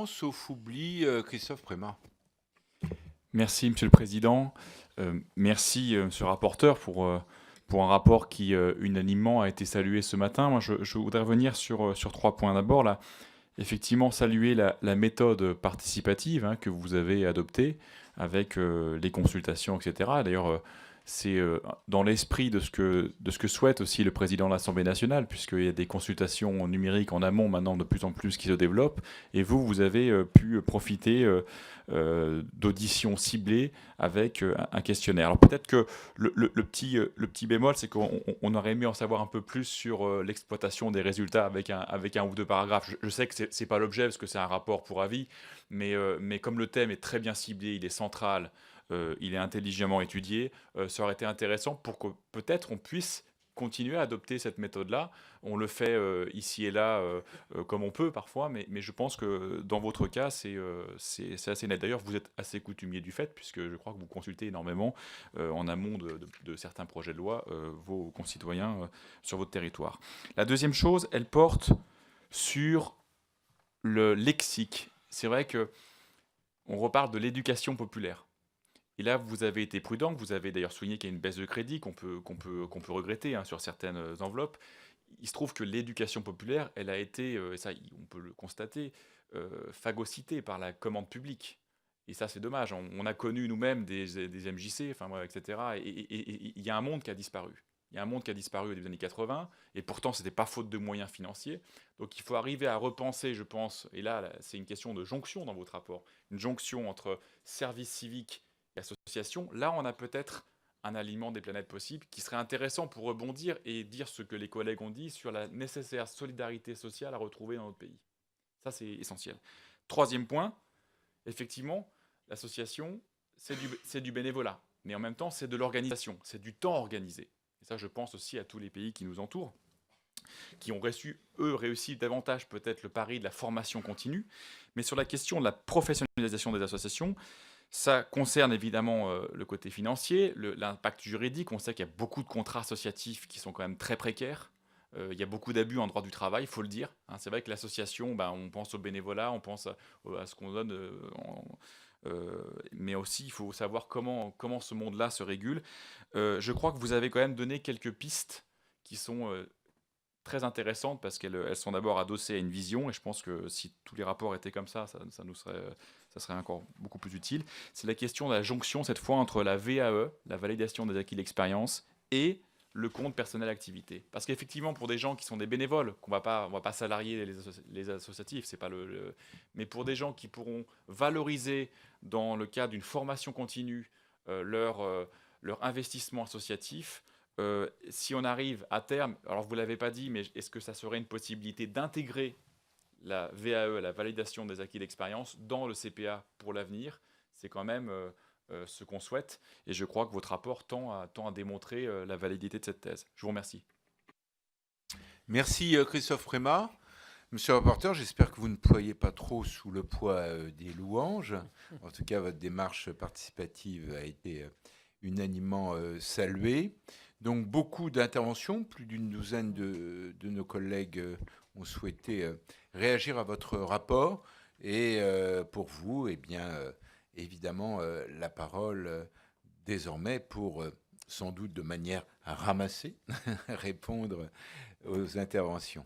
Sauf oubli, Christophe Prémat. Merci, Monsieur le Président. Merci, Monsieur le rapporteur, pour un rapport qui, unanimement, a été salué ce matin. Moi, je voudrais revenir sur 3 points. D'abord, là, effectivement, saluer la méthode participative, hein, que vous avez adoptée avec les consultations, etc. D'ailleurs, c'est dans l'esprit de ce que souhaite aussi le président de l'Assemblée nationale, puisqu'il y a des consultations numériques en amont maintenant de plus en plus qui se développent. Et vous avez pu profiter d'auditions ciblées avec un questionnaire. Alors peut-être que le petit bémol, c'est qu'on aurait aimé en savoir un peu plus sur l'exploitation des résultats avec un ou deux paragraphes. Je sais que c'est pas l'objet parce que c'est un rapport pour avis, mais comme le thème est très bien ciblé, il est central, il est intelligemment étudié, ça aurait été intéressant pour que peut-être on puisse continuer à adopter cette méthode-là. On le fait ici et là comme on peut parfois, mais je pense que dans votre cas, c'est assez net. D'ailleurs, vous êtes assez coutumier du fait, puisque je crois que vous consultez énormément en amont de certains projets de loi vos concitoyens sur votre territoire. La deuxième chose, elle porte sur le lexique. C'est vrai que on reparle de l'éducation populaire. Et là, vous avez été prudent, vous avez d'ailleurs souligné qu'il y a une baisse de crédit qu'on peut regretter, hein, sur certaines enveloppes. Il se trouve que l'éducation populaire, elle a été, et ça on peut le constater, phagocytée par la commande publique. Et ça, c'est dommage. On a connu nous-mêmes des MJC, enfin, voilà, etc. Et il y a un monde qui a disparu. Il y a un monde qui a disparu au début des années 80, et pourtant, ce n'était pas faute de moyens financiers. Donc, il faut arriver à repenser, je pense, et là, c'est une question de jonction dans votre rapport, une jonction entre service civique et association. Là, on a peut-être un alignement des planètes possibles qui serait intéressant pour rebondir et dire ce que les collègues ont dit sur la nécessaire solidarité sociale à retrouver dans notre pays. Ça, c'est essentiel. Troisième point, effectivement, l'association, c'est du bénévolat, mais en même temps, c'est de l'organisation, c'est du temps organisé. Et ça, je pense aussi à tous les pays qui nous entourent, qui ont réussi davantage peut-être le pari de la formation continue. Mais sur la question de la professionnalisation des associations, ça concerne évidemment le côté financier, l'impact juridique. On sait qu'il y a beaucoup de contrats associatifs qui sont quand même très précaires. Il y a beaucoup d'abus en droit du travail, il faut le dire, hein. C'est vrai que l'association, ben, on pense au bénévolat, on pense à ce qu'on donne, mais aussi il faut savoir comment ce monde-là se régule. Je crois que vous avez quand même donné quelques pistes qui sont très intéressantes parce qu'elles sont d'abord adossées à une vision, et je pense que si tous les rapports étaient comme ça serait encore beaucoup plus utile. C'est la question de la jonction cette fois entre la VAE, la validation des acquis d'expérience, et le compte personnel activité. Parce qu'effectivement, pour des gens qui sont des bénévoles, on va pas salarier les associatifs, c'est pas mais pour des gens qui pourront valoriser dans le cadre d'une formation continue leur investissement associatif, si on arrive à terme, alors vous ne l'avez pas dit, mais est-ce que ça serait une possibilité d'intégrer la VAE, la validation des acquis d'expérience, dans le CPA pour l'avenir? C'est quand même ce qu'on souhaite, et je crois que votre rapport tend à démontrer la validité de cette thèse. Je vous remercie. Merci, Christophe Prémat. Monsieur le rapporteur, j'espère que vous ne ployez pas trop sous le poids des louanges. En tout cas, votre démarche participative a été unanimement saluée. Donc, beaucoup d'interventions, plus d'une douzaine de nos collègues ont souhaité réagir à votre rapport. Et pour vous, eh bien, évidemment, la parole désormais pour, sans doute de manière à ramasser, répondre aux interventions.